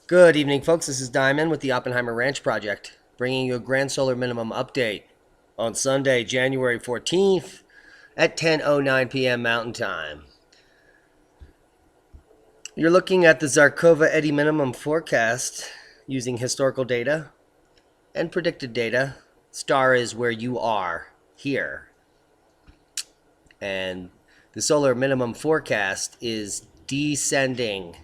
Good evening, folks. This is Diamond with the Oppenheimer Ranch Project, bringing you a grand solar minimum update on Sunday, January 14th at 10:09 p.m. Mountain Time. You're looking at the Zarkova eddy minimum forecast using historical data and predicted data. Star is where you are here. And the solar minimum forecast is descending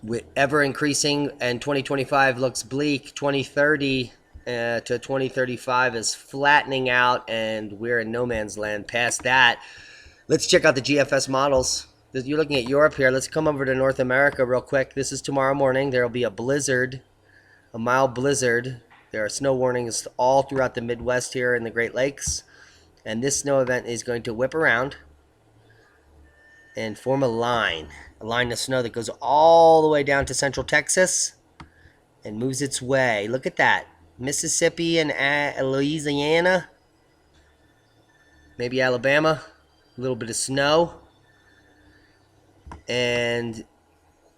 with ever increasing, and 2025 looks bleak. 2030 to 2035 is flattening out, and we're in no man's land past that. Let's check out the GFS models. You're looking at Europe here. Let's come over to North America real quick. This is tomorrow morning. There will be a blizzard, a mild blizzard. There are snow warnings all throughout the Midwest here in the Great Lakes, and this snow event is going to whip around and form a line of snow that goes all the way down to central Texas and moves its way. Look at that. Mississippi and Louisiana, maybe Alabama, a little bit of snow. And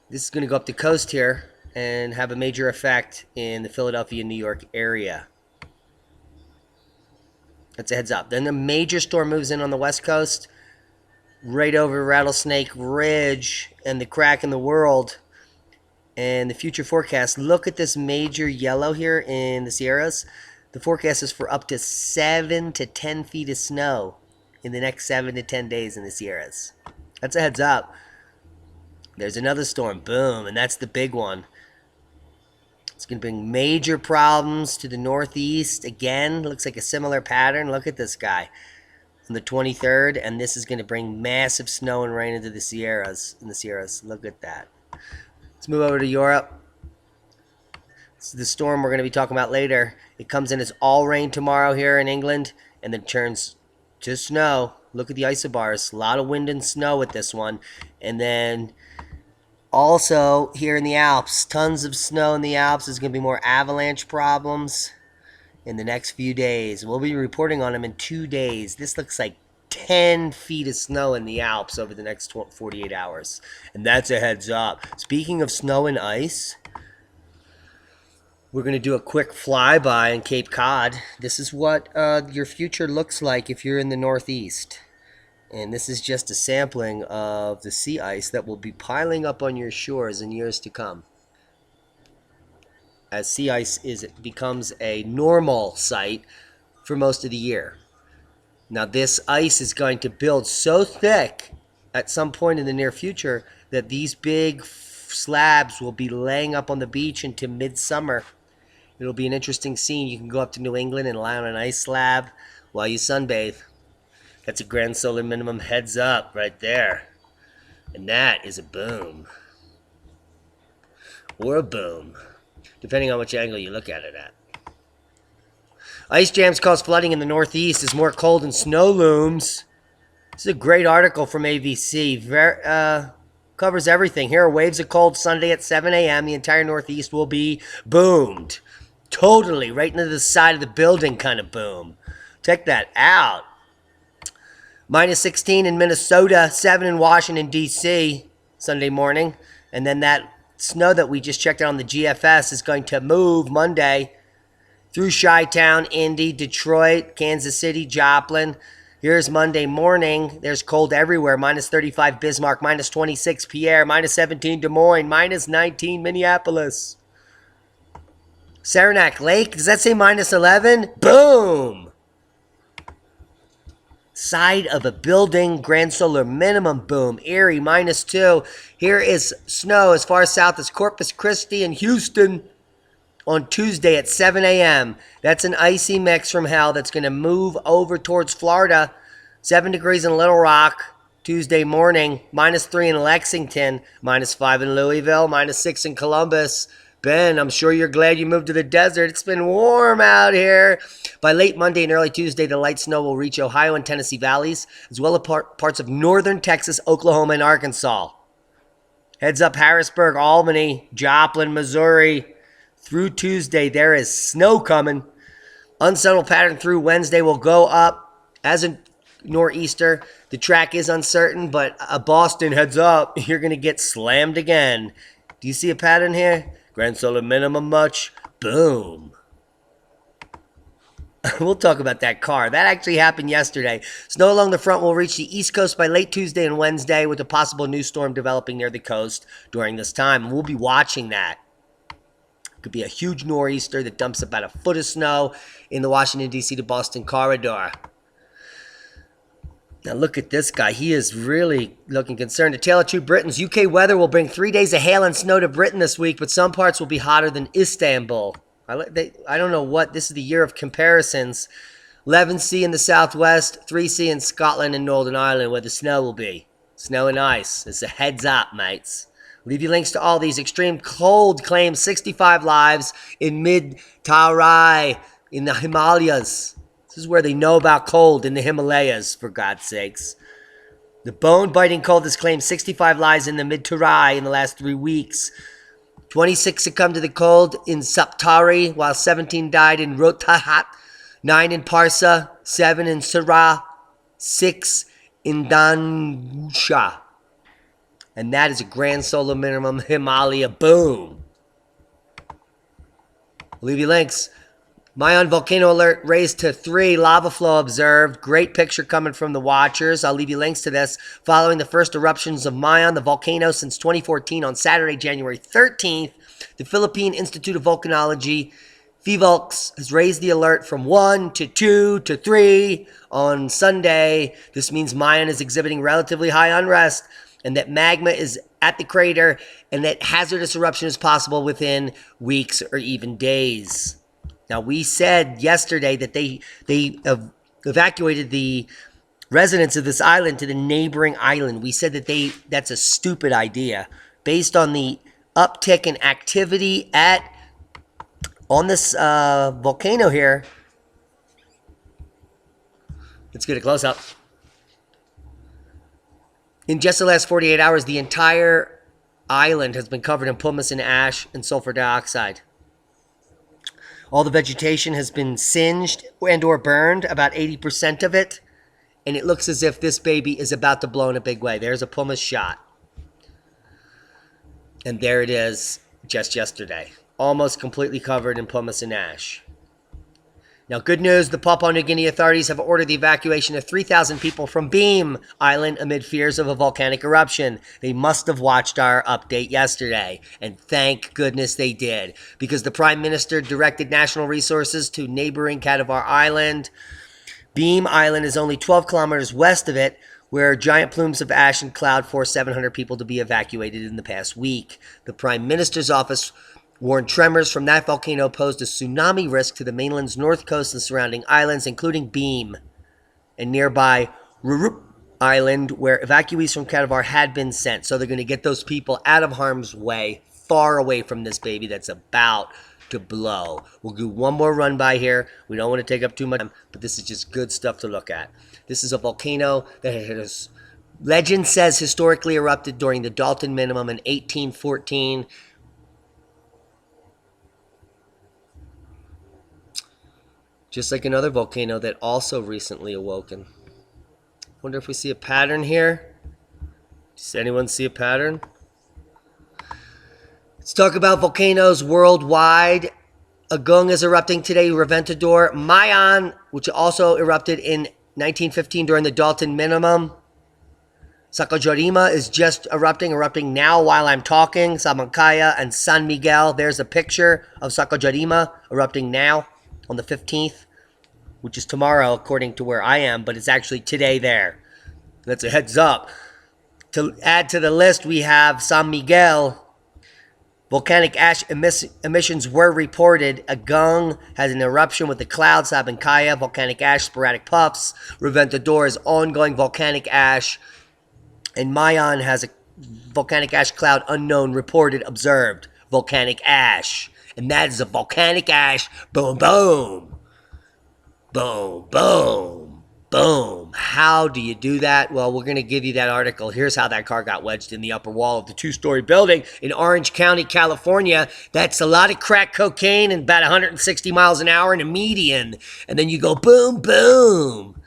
this is going to go up the coast here and have a major effect in the Philadelphia, New York area. That's a heads up. Then the major storm moves in on the west coast, right over Rattlesnake Ridge and the crack in the world. And the future forecast, look at this major yellow here in the Sierras. The forecast is for up to 7 to 10 feet of snow in the next 7 to 10 days in the Sierras. That's a heads up. There's another storm, boom, and that's the big one. It's going to bring major problems to the northeast. Again, looks like a similar pattern. Look at this guy on the 23rd, and this is going to bring massive snow and rain into the Sierras. Look at that. Let's move over to Europe. This is the storm we're going to be talking about later. It comes in as all rain tomorrow here in England, and then turns to snow. Look at the isobars. A lot of wind and snow with this one. And then also here in the Alps, tons of snow in the Alps. There's going to be more avalanche problems in the next few days. We'll be reporting on them in 2 days. This looks like 10 feet of snow in the Alps over the next 48 hours. And that's a heads up. Speaking of snow and ice, we're going to do a quick flyby in Cape Cod. This is what your future looks like if you're in the Northeast. And this is just a sampling of the sea ice that will be piling up on your shores in years to come, as sea ice becomes a normal sight for most of the year. Now, this ice is going to build so thick at some point in the near future that these big slabs will be laying up on the beach into midsummer. It'll be an interesting scene. You can go up to New England and lie on an ice slab while you sunbathe. That's a grand solar minimum heads up right there. And that is a boom. Or a boom, depending on which angle you look at it at. Ice jams cause flooding in the Northeast as more cold and snow looms. This is a great article from ABC. Covers everything. Here are waves of cold Sunday at 7 a.m. The entire Northeast will be boomed. Totally, right into the side of the building kind of boom. Check that out. Minus 16 in Minnesota, 7 in Washington, D.C. Sunday morning. And then that snow that we just checked out on the GFS is going to move Monday through Chi-Town, Indy, Detroit, Kansas City, Joplin. Here's Monday morning. There's cold everywhere. Minus 35 Bismarck, minus 26 Pierre, minus 17 Des Moines, minus 19 Minneapolis. Saranac Lake, does that say minus 11? Boom! Side of a building, grand solar minimum, boom. Erie, minus 2. Here is snow as far south as Corpus Christi and Houston on Tuesday at 7 a.m. That's an icy mix from hell that's going to move over towards Florida. 7 degrees in Little Rock Tuesday morning. Minus 3 in Lexington. Minus 5 in Louisville. Minus 6 in Columbus. Ben, I'm sure you're glad you moved to the desert. It's been warm out here. By late Monday and early Tuesday, the light snow will reach Ohio and Tennessee valleys, as well as parts of northern Texas, Oklahoma, and Arkansas. Heads up Harrisburg, Albany, Joplin, Missouri. Through Tuesday, there is snow coming. Unsettled pattern through Wednesday will go up as a nor'easter. The track is uncertain, but Boston, heads up, you're going to get slammed again. Do you see a pattern here? Grand solar minimum much? Boom. We'll talk about that car. That actually happened yesterday. Snow along the front will reach the East Coast by late Tuesday and Wednesday, with a possible new storm developing near the coast during this time. And we'll be watching that. Could be a huge nor'easter that dumps about a foot of snow in the Washington, D.C. to Boston corridor. Now look at this guy. He is really looking concerned. A tale of two Britons. UK weather will bring 3 days of hail and snow to Britain this week, but some parts will be hotter than Istanbul. I don't know what. This is the year of comparisons. 11C in the southwest, 3C in Scotland and Northern Ireland, where the snow will be. Snow and ice. It's a heads up, mates. Leave you links to all these. Extreme cold claims 65 lives in mid-Tarai in the Himalayas. This is where they know about cold, in the Himalayas, for God's sakes. The bone-biting cold has claimed 65 lives in the mid-Tarai in the last 3 weeks. 26 succumbed to the cold in Saptari, while 17 died in Rotahat, 9 in Parsa, 7 in Sarah, 6 in Danusha. And that is a grand solar minimum Himalaya. Boom. I'll leave you links. Mayon volcano alert raised to 3. Lava flow observed. Great picture coming from the watchers. I'll leave you links to this. Following the first eruptions of Mayon, the volcano, since 2014 on Saturday, January 13th, the Philippine Institute of Volcanology, PHIVOLCS, has raised the alert from 1 to 2 to 3 on Sunday. This means Mayon is exhibiting relatively high unrest, and that magma is at the crater, and that hazardous eruption is possible within weeks or even days. Now, we said yesterday that they evacuated the residents of this island to the neighboring island. We said that that's a stupid idea. Based on the uptick in activity on this volcano here. Let's get a close-up. In just the last 48 hours, the entire island has been covered in pumice and ash and sulfur dioxide. All the vegetation has been singed and or burned, about 80% of it. And it looks as if this baby is about to blow in a big way. There's a pumice shot. And there it is just yesterday. Almost completely covered in pumice and ash. Now, good news, the Papua New Guinea authorities have ordered the evacuation of 3,000 people from Beam Island amid fears of a volcanic eruption. They must have watched our update yesterday, and thank goodness they did, because the Prime Minister directed national resources to neighboring Kadivar Island. Beam Island is only 12 kilometers west of it, where giant plumes of ash and cloud forced 700 people to be evacuated in the past week. The Prime Minister's office warned tremors from that volcano posed a tsunami risk to the mainland's north coast and surrounding islands, including Beam and nearby Erupts Island, where evacuees from Kadivar had been sent. So they're going to get those people out of harm's way, far away from this baby that's about to blow. We'll do one more run by here. We don't want to take up too much time, but this is just good stuff to look at. This is a volcano that has, legend says, historically erupted during the Dalton minimum in 1814. Just like another volcano that also recently awoken. Wonder if we see a pattern here. Does anyone see a pattern? Let's talk about volcanoes worldwide. Agung is erupting today, Reventador. Mayon, which also erupted in 1915 during the Dalton minimum. Sacajarima is just erupting now while I'm talking. Samancaya and San Miguel. There's a picture of Sacajarima erupting now on the 15th, which is tomorrow according to where I am, but it's actually today there. That's a heads up. To add to the list, we have San Miguel. Volcanic ash emissions were reported. Agung has an eruption with the cloud. Sabancaya, volcanic ash, sporadic puffs. Reventador is ongoing volcanic ash. And Mayon has a volcanic ash cloud unknown reported observed. Volcanic ash. And that is a volcanic ash. Boom, boom. Boom, boom, boom. How do you do that? Well, we're going to give you that article. Here's how that car got wedged in the upper wall of the 2-story building in Orange County, California. That's a lot of crack cocaine and about 160 miles an hour in a median. And then you go boom, boom.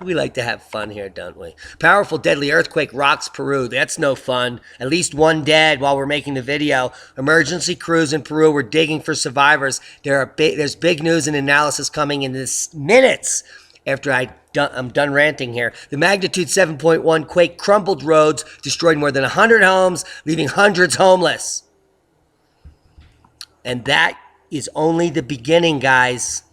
We like to have fun here, don't we? Powerful, deadly earthquake rocks Peru. That's no fun. At least one dead while we're making the video. Emergency crews in Peru were digging for survivors. There's big news and analysis coming in this minutes after I'm done ranting here. The magnitude 7.1 quake crumbled roads, destroyed more than 100 homes, leaving hundreds homeless. And that is only the beginning, guys.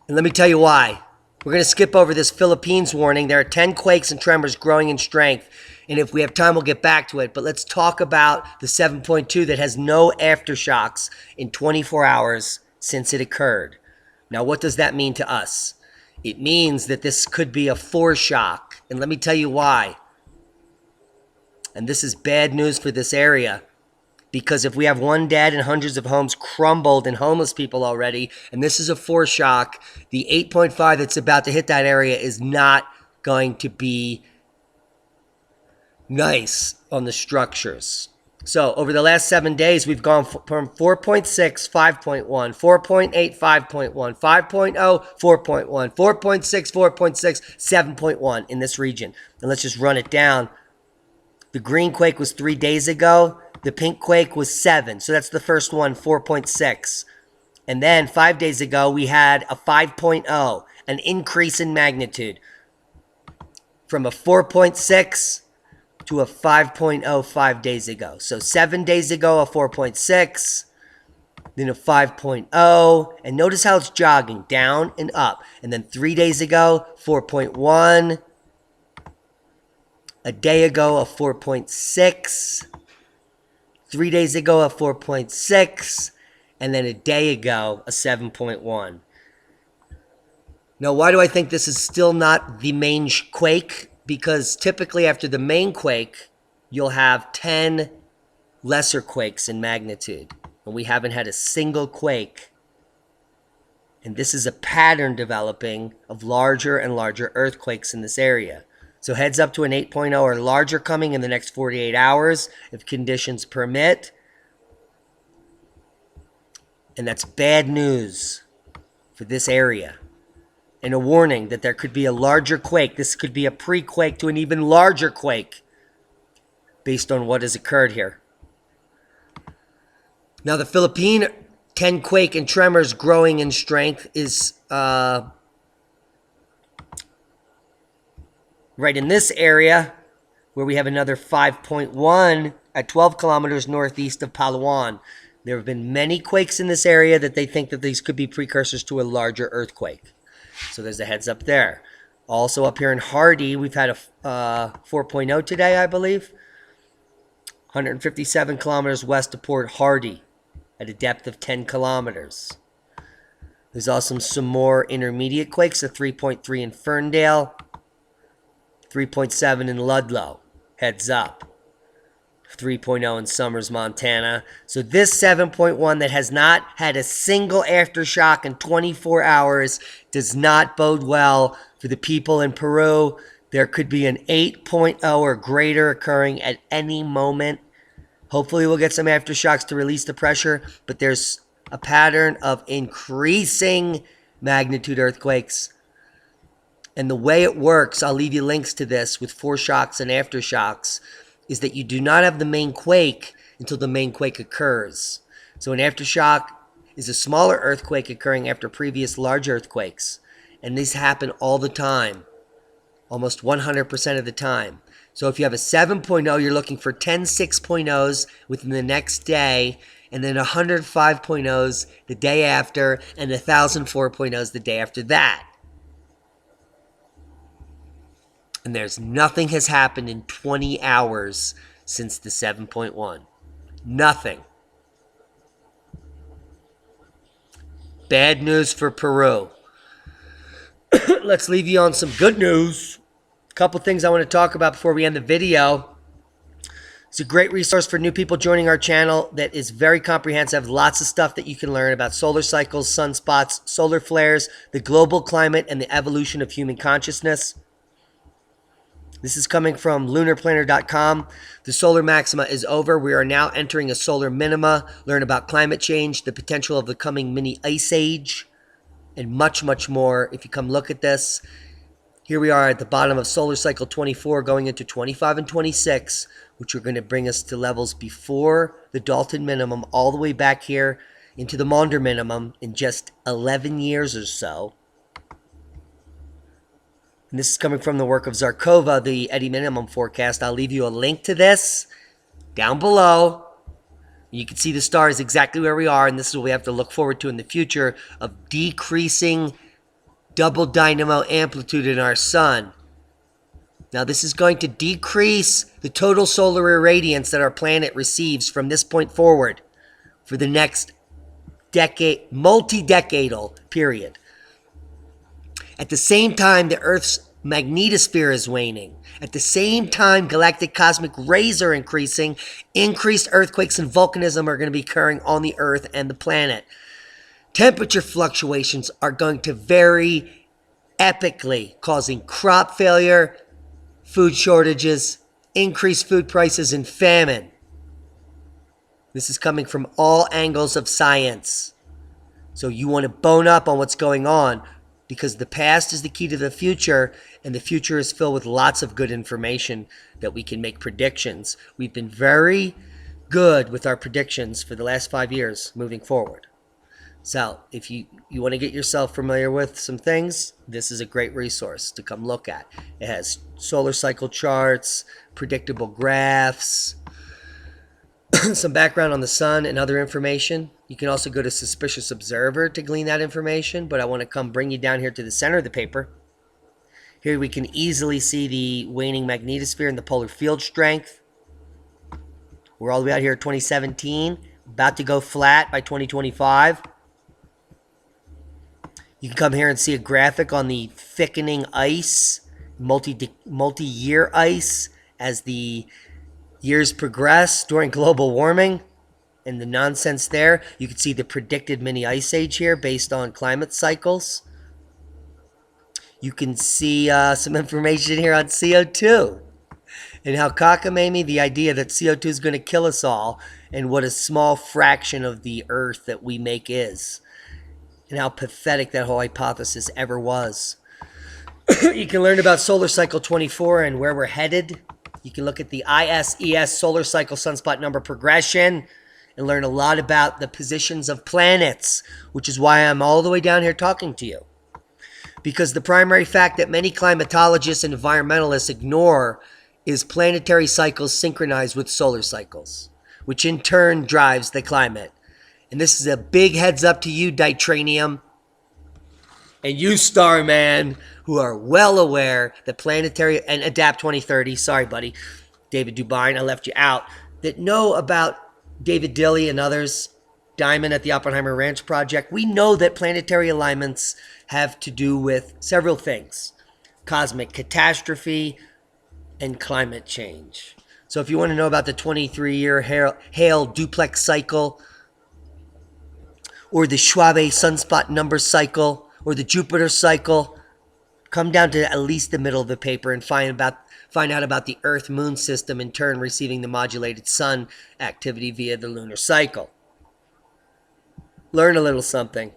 And let me tell you why. We're going to skip over this Philippines warning. There are 10 quakes and tremors growing in strength. And if we have time, we'll get back to it. But let's talk about the 7.2 that has no aftershocks in 24 hours since it occurred. Now, what does that mean to us? It means that this could be a foreshock. And let me tell you why. And this is bad news for this area. Because if we have one dead and hundreds of homes crumbled and homeless people already, and this is a foreshock, the 8.5 that's about to hit that area is not going to be nice on the structures. So over the last 7 days, we've gone from 4.6, 5.1, 4.8, 5.1, 5.0, 4.1, 4.6, 4.6, 7.1 in this region. And let's just run it down. The green quake was 3 days ago. The pink quake was 7. So that's the first one, 4.6. And then 5 days ago, we had a 5.0, an increase in magnitude from a 4.6 to a 5.0 5 days ago. So 7 days ago, a 4.6, then a 5.0. And notice how it's jogging down and up. And then 3 days ago, 4.1. A day ago, a 4.6. 3 days ago, a 4.6, and then a day ago, a 7.1. Now, why do I think this is still not the main quake? Because typically after the main quake, you'll have 10 lesser quakes in magnitude. And we haven't had a single quake. And this is a pattern developing of larger and larger earthquakes in this area. So heads up to an 8.0 or larger coming in the next 48 hours if conditions permit. And that's bad news for this area. And a warning that there could be a larger quake. This could be a pre-quake to an even larger quake based on what has occurred here. Now the Philippine 10 quake and tremors growing in strength is right in this area, where we have another 5.1 at 12 kilometers northeast of Palawan. There have been many quakes in this area that they think that these could be precursors to a larger earthquake. So there's a heads up there. Also up here in Hardy, we've had a 4.0 today, I believe. 157 kilometers west of Port Hardy at a depth of 10 kilometers. There's also some more intermediate quakes, a 3.3 in Ferndale. 3.7 in Ludlow, heads up. 3.0 in Summers, Montana. So this 7.1 that has not had a single aftershock in 24 hours does not bode well for the people in Peru. There could be an 8.0 or greater occurring at any moment. Hopefully we'll get some aftershocks to release the pressure, but there's a pattern of increasing magnitude earthquakes. And the way it works, I'll leave you links to this with foreshocks and aftershocks, is that you do not have the main quake until the main quake occurs. So an aftershock is a smaller earthquake occurring after previous large earthquakes. And these happen all the time, almost 100% of the time. So if you have a 7.0, you're looking for 10 6.0s within the next day, and then 100 5.0s the day after, and 1,000 4.0s the day after that. And there's nothing has happened in 20 hours since the 7.1. Nothing. Bad news for Peru. Let's leave you on some good news. A couple things I want to talk about before we end the video. It's a great resource for new people joining our channel that is very comprehensive. Lots of stuff that you can learn about solar cycles, sunspots, solar flares, the global climate, and the evolution of human consciousness. This is coming from lunarplanner.com. The solar maxima is over. We are now entering a solar minima. Learn about climate change, the potential of the coming mini ice age. and much, much more. If you come look at this, here we are at the bottom of solar cycle 24 going into 25 and 26, which are going to bring us to levels before the Dalton minimum all the way back here into the Maunder minimum in just 11 years or so. And this is coming from the work of Zarkova, the Eddy minimum forecast. I'll leave you a link to this down below. You can see the stars exactly where we are, and this is what we have to look forward to in the future of decreasing double dynamo amplitude in our sun. Now, this is going to decrease the total solar irradiance that our planet receives from this point forward for the next decade, multi-decadal period. At the same time, the Earth's magnetosphere is waning. At the same time, galactic cosmic rays are increasing. Increased earthquakes and volcanism are going to be occurring on the Earth and the planet. Temperature fluctuations are going to vary epically, causing crop failure, food shortages, increased food prices, and famine. This is coming from all angles of science. So you want to bone up on what's going on, because the past is the key to the future, and the future is filled with lots of good information that we can make predictions. We've been very good with our predictions for the last 5 years moving forward. So if you want to get yourself familiar with some things, this is a great resource to come look at. It has solar cycle charts, predictable graphs, some background on the sun and other information. You can also go to Suspicious Observer to glean that information, but I want to come bring you down here to the center of the paper. Here we can easily see the waning magnetosphere and the polar field strength. We're all the way out here at 2017, about to go flat by 2025. You can come here and see a graphic on the thickening ice, multi-year ice, as the years progress during global warming and the nonsense there. You can see the predicted mini ice age here based on climate cycles. You can see some information here on CO2 and how cockamamie the idea that CO2 is going to kill us all, and what a small fraction of the Earth that we make is, and how pathetic that whole hypothesis ever was. You can learn about solar cycle 24 and where we're headed. You can look at the ISES solar cycle sunspot number progression and learn a lot about the positions of planets, which is why I'm all the way down here talking to you. Because the primary fact that many climatologists and environmentalists ignore is planetary cycles synchronized with solar cycles, which in turn drives the climate. And this is a big heads up to you, Ditranium, and you, Starman, who are well aware that planetary, and Adapt 2030, sorry, buddy, David Dubine, I left you out, that know about David Dilley and others, Diamond at the Oppenheimer Ranch Project. We know that planetary alignments have to do with several things: cosmic catastrophe and climate change. So if you want to know about the 23-year Hale duplex cycle, or the Schwabe sunspot number cycle, or the Jupiter cycle, come down to at least the middle of the paper and find out about the Earth-Moon system, in turn receiving the modulated sun activity via the lunar cycle. Learn a little something.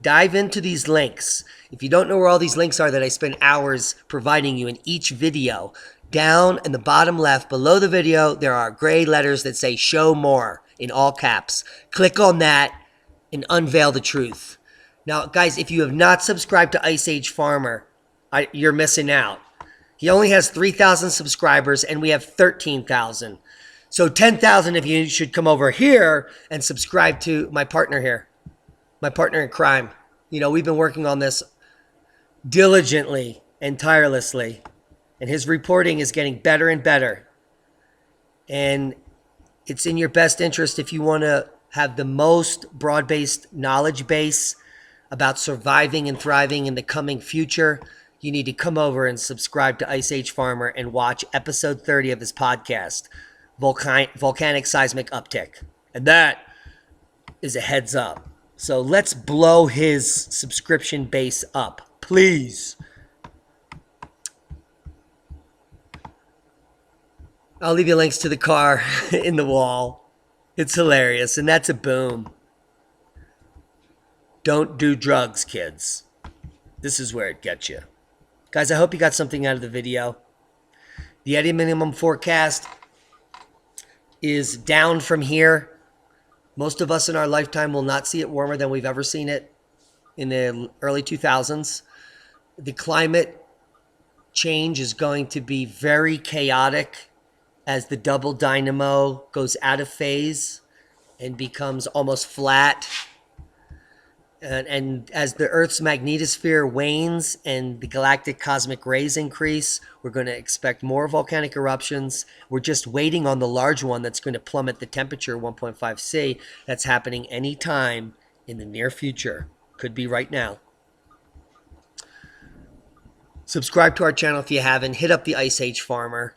Dive into these links. If you don't know where all these links are that I spend hours providing you in each video, down in the bottom left below the video, there are gray letters that say "Show More" in all caps. Click on that and unveil the truth. Now, guys, if you have not subscribed to Ice Age Farmer, you're missing out. He only has 3,000 subscribers, and we have 13,000. So 10,000 if you should come over here and subscribe to my partner here, my partner in crime. You know, we've been working on this diligently and tirelessly, and his reporting is getting better and better. And it's in your best interest, if you want to have the most broad-based knowledge base about surviving and thriving in the coming future, you need to come over and subscribe to Ice Age Farmer and watch episode 30 of his podcast, Volcanic Seismic Uptick. And that is a heads up. So let's blow his subscription base up, please. I'll leave you links to the car in the wall. It's hilarious, and that's a boom. Don't do drugs, kids. This is where it gets you. Guys, I hope you got something out of the video. The Eddy minimum forecast is down from here. Most of us in our lifetime will not see it warmer than we've ever seen it in the early 2000s. The climate change is going to be very chaotic as the double dynamo goes out of phase and becomes almost flat. And as the Earth's magnetosphere wanes and the galactic cosmic rays increase, we're going to expect more volcanic eruptions. We're just waiting on the large one that's going to plummet the temperature 1.5 C. That's happening anytime in the near future. Could be right now. Subscribe to our channel if you haven't. Hit up the Ice Age Farmer.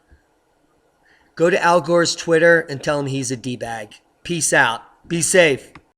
Go to Al Gore's Twitter and tell him he's a D-bag. Peace out. Be safe.